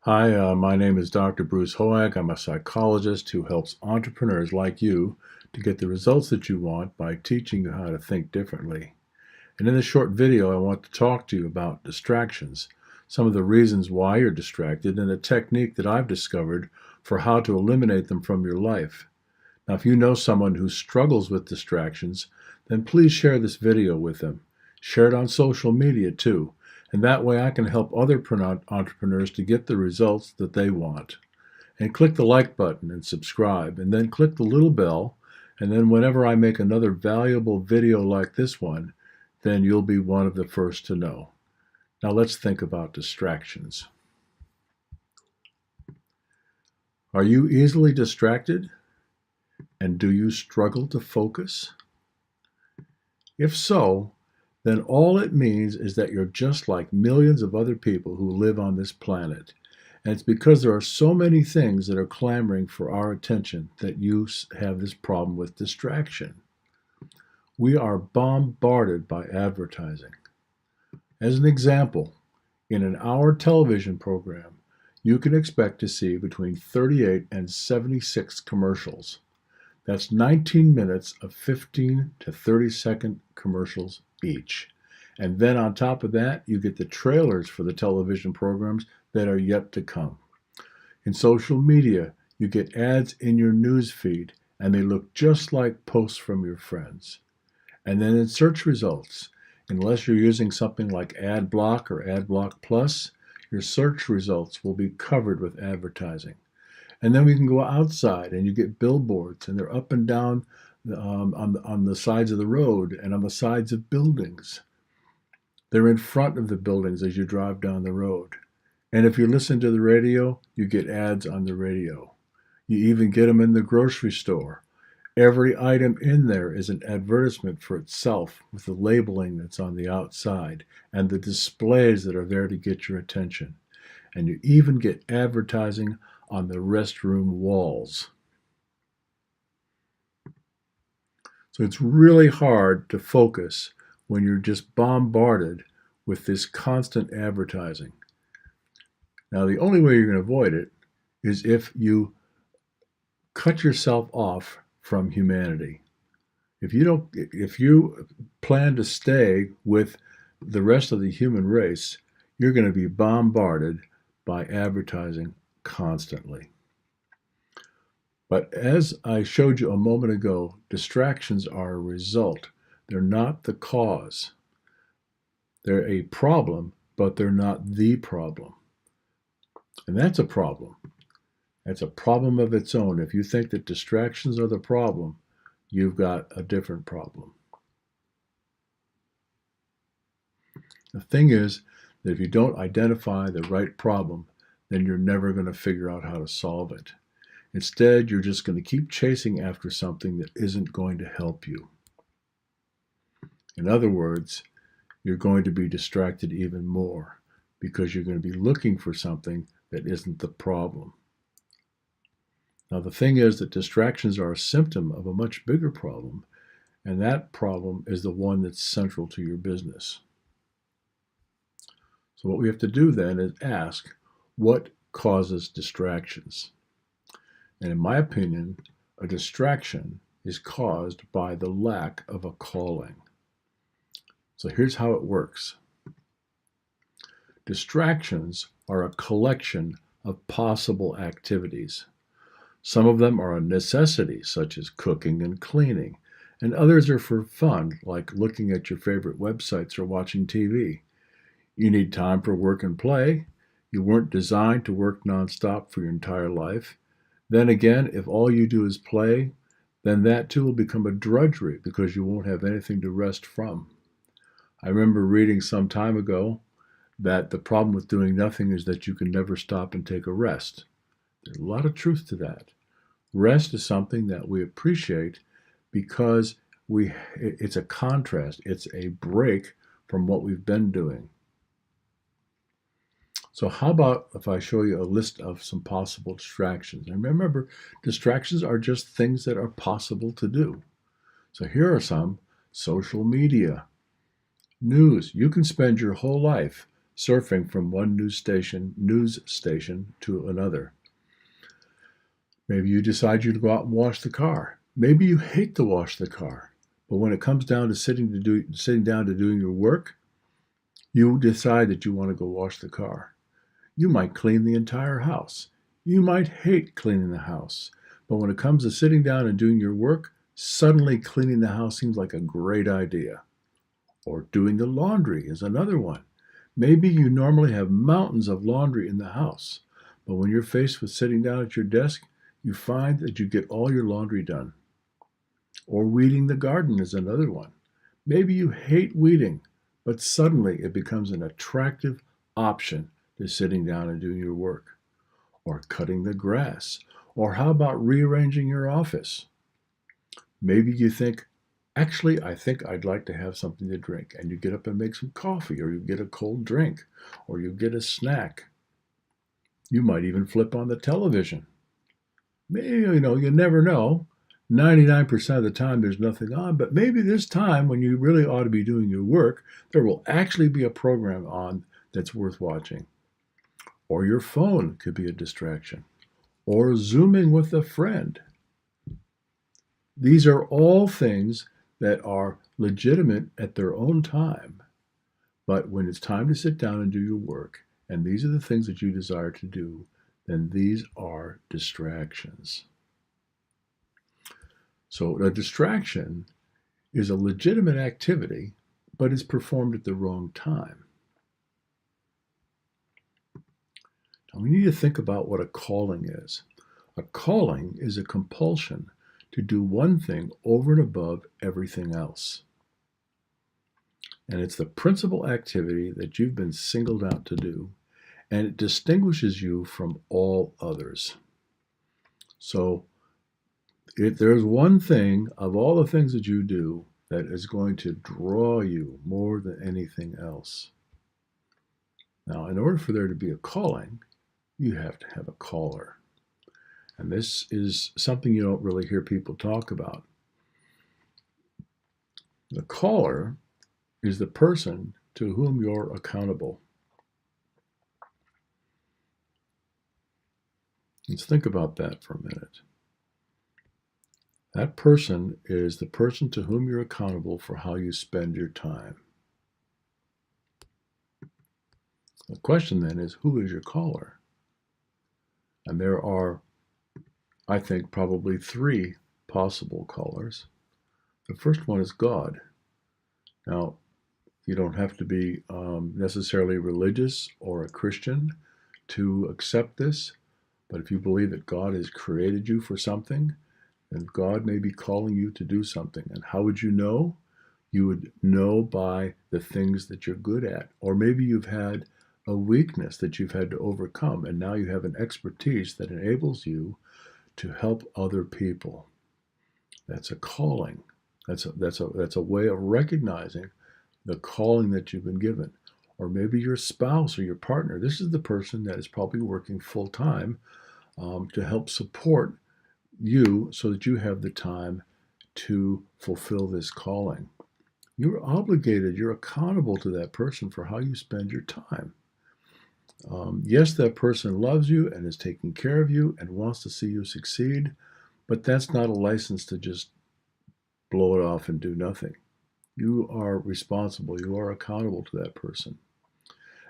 Hi, my name is Dr. Bruce Hoag. I'm a psychologist who helps entrepreneurs like you to get the results that you want by teaching you how to think differently. And in this short video, I want to talk to you about distractions, some of the reasons why you're distracted, and a technique that I've discovered for how to eliminate them from your life. Now, if you know someone who struggles with distractions, then please share this video with them. Share it on social media too, and that way I can help other entrepreneurs to get the results that they want. And click the like button and subscribe, and then click the little bell, and then whenever I make another valuable video like this one, then you'll be one of the first to know. Now let's think about distractions. Are you easily distracted? And do you struggle to focus? If so, then all it means is that you're just like millions of other people who live on this planet. And it's because there are so many things that are clamoring for our attention that you have this problem with distraction. We are bombarded by advertising. As an example, in an hour television program, you can expect to see between 38 and 76 commercials. That's 19 minutes of 15 to 30-second commercials each. And then on top of that, you get the trailers for the television programs that are yet to come. In social media, you get ads in your news feed, and they look just like posts from your friends. And then in search results, unless you're using something like AdBlock or AdBlock Plus, your search results will be covered with advertising. And then we can go outside and you get billboards, and they're up and down on the sides of the road and on the sides of buildings. They're in front of the buildings as you drive down the road. And if you listen to the radio, you get ads on the radio. You even get them in the grocery store. Every item in there is an advertisement for itself with the labeling that's on the outside and the displays that are there to get your attention. And you even get advertising on the restroom walls. So it's really hard to focus when you're just bombarded with this constant advertising. Now, the only way you're going to avoid it is if you cut yourself off from humanity. If you plan to stay with the rest of the human race, you're going to be bombarded by advertising constantly. But as I showed you a moment ago, distractions are a result. They're not the cause. They're a problem, but they're not the problem. And that's a problem. That's a problem of its own. If you think that distractions are the problem, you've got a different problem. The thing is that if you don't identify the right problem, then you're never going to figure out how to solve it. Instead, you're just going to keep chasing after something that isn't going to help you. In other words, you're going to be distracted even more because you're going to be looking for something that isn't the problem. Now, the thing is that distractions are a symptom of a much bigger problem, and that problem is the one that's central to your business. So what we have to do then is ask, what causes distractions? And in my opinion, a distraction is caused by the lack of a calling. So here's how it works. Distractions are a collection of possible activities. Some of them are a necessity, such as cooking and cleaning, and others are for fun, like looking at your favorite websites or watching TV. You need time for work and play. You weren't designed to work nonstop for your entire life. Then again, if all you do is play, then that too will become a drudgery because you won't have anything to rest from. I remember reading some time ago that the problem with doing nothing is that you can never stop and take a rest. There's a lot of truth to that. Rest is something that we appreciate because it's a contrast. It's a break from what we've been doing. So how about if I show you a list of some possible distractions? And remember, distractions are just things that are possible to do. So here are some: social media, news. You can spend your whole life surfing from one news station to another. Maybe you decide you to go out and wash the car. Maybe you hate to wash the car, but when it comes down to sitting down to doing your work, you decide that you want to go wash the car. You might clean the entire house. You might hate cleaning the house, but when it comes to sitting down and doing your work, suddenly cleaning the house seems like a great idea. Or doing the laundry is another one. Maybe you normally have mountains of laundry in the house, but when you're faced with sitting down at your desk, you find that you get all your laundry done. Or weeding the garden is another one. Maybe you hate weeding, but suddenly it becomes an attractive option to sitting down and doing your work. Or cutting the grass. Or how about rearranging your office? Maybe you think, actually, I think I'd like to have something to drink. And you get up and make some coffee, or you get a cold drink, or you get a snack. You might even flip on the television. Maybe, you never know. 99% of the time there's nothing on, but maybe this time when you really ought to be doing your work, there will actually be a program on that's worth watching. Or your phone could be a distraction. Or Zooming with a friend. These are all things that are legitimate at their own time. But when it's time to sit down and do your work, and these are the things that you desire to do, then these are distractions. So a distraction is a legitimate activity, but is performed at the wrong time. Now we need to think about what a calling is. A calling is a compulsion to do one thing over and above everything else. And it's the principal activity that you've been singled out to do, and it distinguishes you from all others. So if there's one thing of all the things that you do that is going to draw you more than anything else. Now, in order for there to be a calling, you have to have a caller. And this is something you don't really hear people talk about. The caller is the person to whom you're accountable. Let's think about that for a minute. That person is the person to whom you're accountable for how you spend your time. The question then is, who is your caller? And there are, I think, probably three possible callers. The first one is God. Now, you don't have to be necessarily religious or a Christian to accept this, but if you believe that God has created you for something, then God may be calling you to do something. And how would you know? You would know by the things that you're good at. Or maybe you've had a weakness that you've had to overcome, and now you have an expertise that enables you to help other people. That's a calling. That's a way of recognizing the calling that you've been given. Or maybe your spouse or your partner. This is the person that is probably working full time to help support you so that you have the time to fulfill this calling. You're obligated, you're accountable to that person for how you spend your time. Yes, that person loves you and is taking care of you and wants to see you succeed, but that's not a license to just blow it off and do nothing. You are responsible, you are accountable to that person.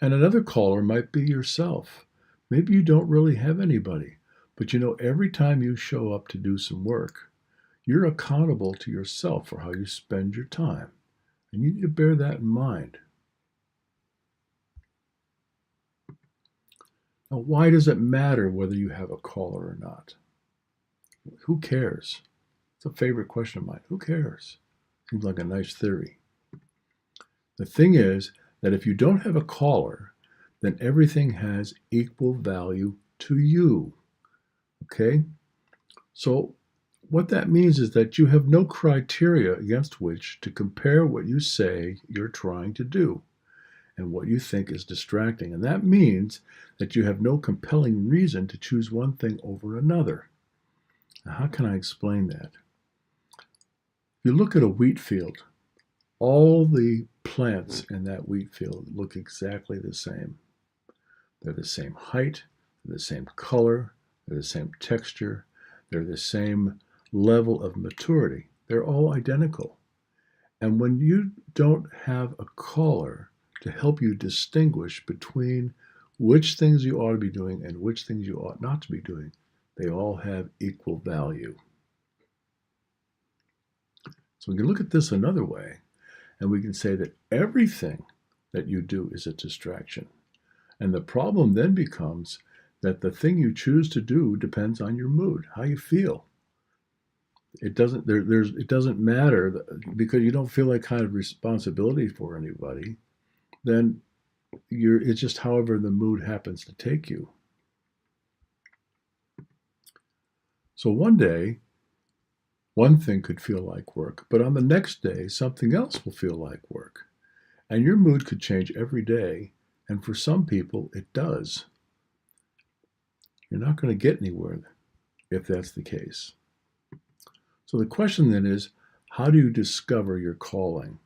And another caller might be yourself. Maybe you don't really have anybody, but every time you show up to do some work, you're accountable to yourself for how you spend your time. And you need to bear that in mind. Now, why does it matter whether you have a caller or not? Who cares? It's a favorite question of mine. Who cares? Seems like a nice theory. The thing is that if you don't have a caller, then everything has equal value to you. Okay? So what that means is that you have no criteria against which to compare what you say you're trying to do and what you think is distracting. And that means that you have no compelling reason to choose one thing over another. Now, how can I explain that? If you look at a wheat field, all the plants in that wheat field look exactly the same. They're the same height, they're the same color, they're the same texture, they're the same level of maturity. They're all identical. And when you don't have a caller to help you distinguish between which things you ought to be doing and which things you ought not to be doing, they all have equal value. So we can look at this another way, and we can say that everything that you do is a distraction. And the problem then becomes that the thing you choose to do depends on your mood, how you feel. It doesn't matter because you don't feel that kind of responsibility for anybody. Then it's just however the mood happens to take you. So one day, one thing could feel like work, but on the next day, something else will feel like work. And your mood could change every day, and for some people, it does. You're not going to get anywhere if that's the case. So the question then is, how do you discover your calling?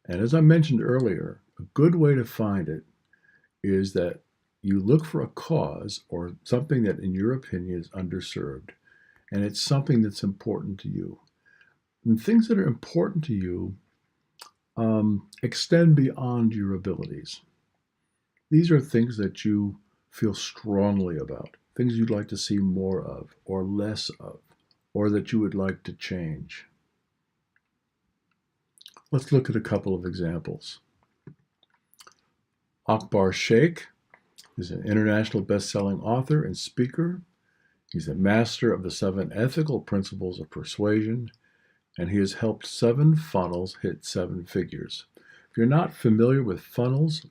And as I mentioned earlier, a good way to find it is that you look for a cause or something that in your opinion is underserved, and it's something that's important to you. And things that are important to you extend beyond your abilities. These are things that you feel strongly about, things you'd like to see more of or less of, or that you would like to change. Let's look at a couple of examples. Akbar Sheikh is an international best-selling author and speaker. He's a master of the 7 ethical principles of persuasion, and he has helped 7 funnels hit 7 figures. If you're not familiar with funnels,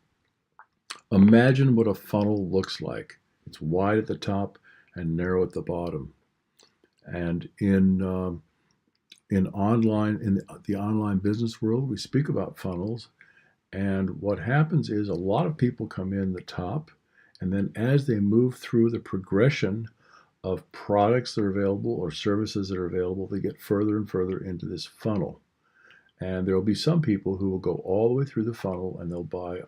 imagine what a funnel looks like. It's wide at the top and narrow at the bottom. And in the online business world, we speak about funnels. And what happens is a lot of people come in the top, and then as they move through the progression of products that are available or services that are available, they get further and further into this funnel. And there will be some people who will go all the way through the funnel and they'll buy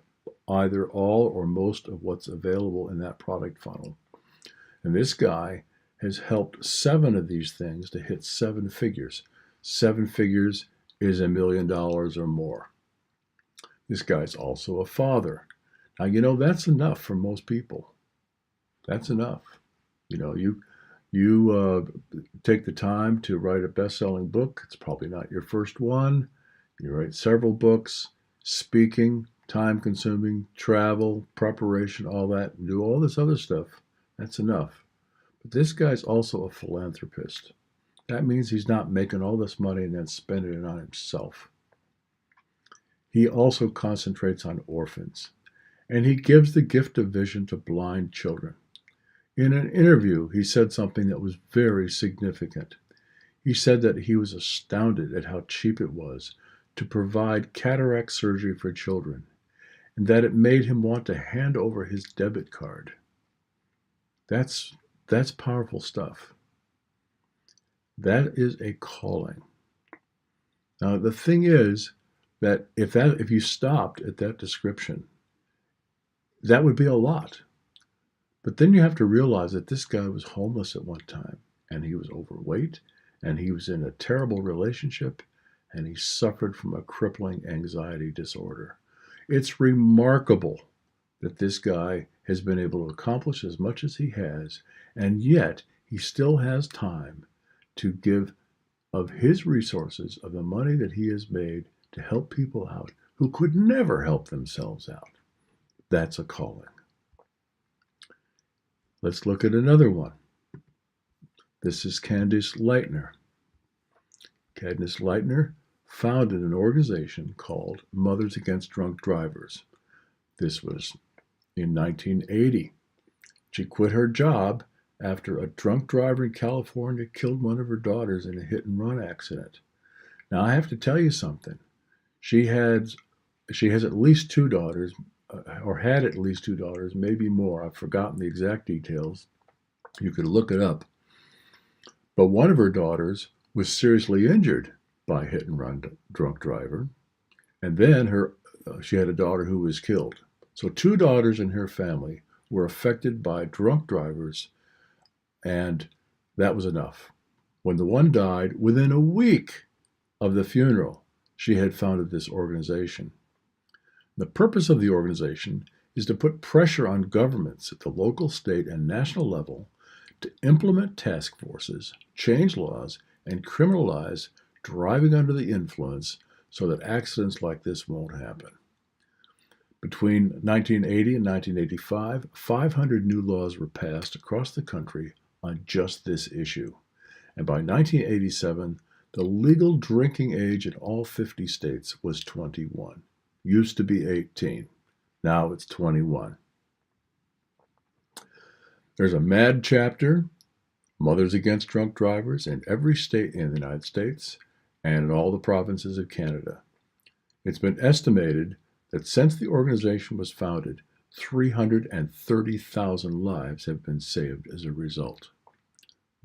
either all or most of what's available in that product funnel. And this guy has helped 7 of these things to hit 7 figures. 7 figures is $1 million or more. This guy's also a father. Now, that's enough for most people. That's enough. You take the time to write a best-selling book. It's probably not your first one. You write several books, speaking, time-consuming, travel, preparation, all that, and do all this other stuff. That's enough. But this guy's also a philanthropist. That means he's not making all this money and then spending it on himself. He also concentrates on orphans, and he gives the gift of vision to blind children. In an interview, he said something that was very significant. He said that he was astounded at how cheap it was to provide cataract surgery for children, and that it made him want to hand over his debit card. That's powerful stuff. That is a calling. Now, the thing is that if you stopped at that description, that would be a lot. But then you have to realize that this guy was homeless at one time, and he was overweight, and he was in a terrible relationship, and he suffered from a crippling anxiety disorder. It's remarkable that this guy has been able to accomplish as much as he has, and yet he still has time to give of his resources, of the money that he has made to help people out who could never help themselves out. That's a calling. Let's look at another one. This is Candice Lightner. Candice Lightner founded an organization called Mothers Against Drunk Drivers. This was in 1980. She quit her job after a drunk driver in California killed one of her daughters in a hit-and-run accident. Now, I have to tell you something. She has at least 2 daughters, or had at least 2 daughters, maybe more. I've forgotten the exact details. You could look it up. But one of her daughters was seriously injured by a hit-and-run drunk driver. And then she had a daughter who was killed. So 2 daughters in her family were affected by drunk drivers, and that was enough. When the one died, within a week of the funeral, she had founded this organization. The purpose of the organization is to put pressure on governments at the local, state, and national level to implement task forces, change laws, and criminalize driving under the influence so that accidents like this won't happen. Between 1980 and 1985, 500 new laws were passed across the country on just this issue. And by 1987, the legal drinking age in all 50 states was 21. Used to be 18. Now it's 21. There's a MAD chapter, Mothers Against Drunk Drivers, in every state in the United States and in all the provinces of Canada. It's been estimated that since the organization was founded, 330,000 lives have been saved as a result.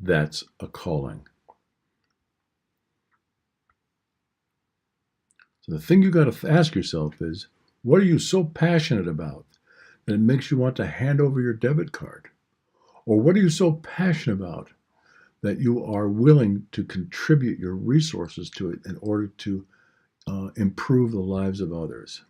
That's a calling. So the thing you got to ask yourself is, what are you so passionate about that it makes you want to hand over your debit card? Or what are you so passionate about that you are willing to contribute your resources to it in order to improve the lives of others?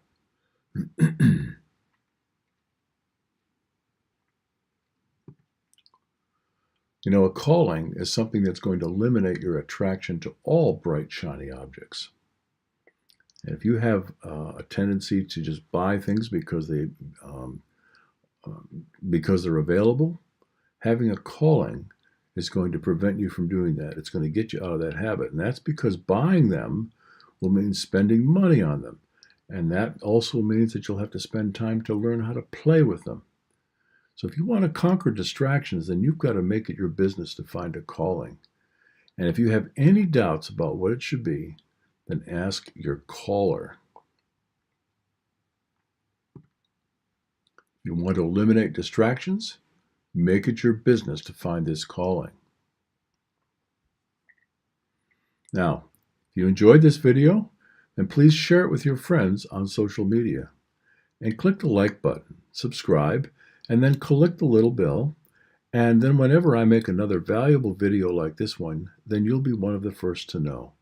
You know, a calling is something that's going to eliminate your attraction to all bright, shiny objects. And if you have a tendency to just buy things because they're available, having a calling is going to prevent you from doing that. It's going to get you out of that habit. And that's because buying them will mean spending money on them. And that also means that you'll have to spend time to learn how to play with them. So if you want to conquer distractions, then you've got to make it your business to find a calling. And if you have any doubts about what it should be, then ask your caller. You want to eliminate distractions? Make it your business to find this calling. Now, if you enjoyed this video, then please share it with your friends on social media. And click the like button, subscribe, and then click the little bell. And then whenever I make another valuable video like this one, then you'll be one of the first to know.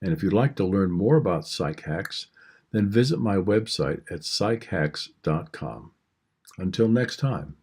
And if you'd like to learn more about Psych Hacks, then visit my website at psychhacks.com. Until next time.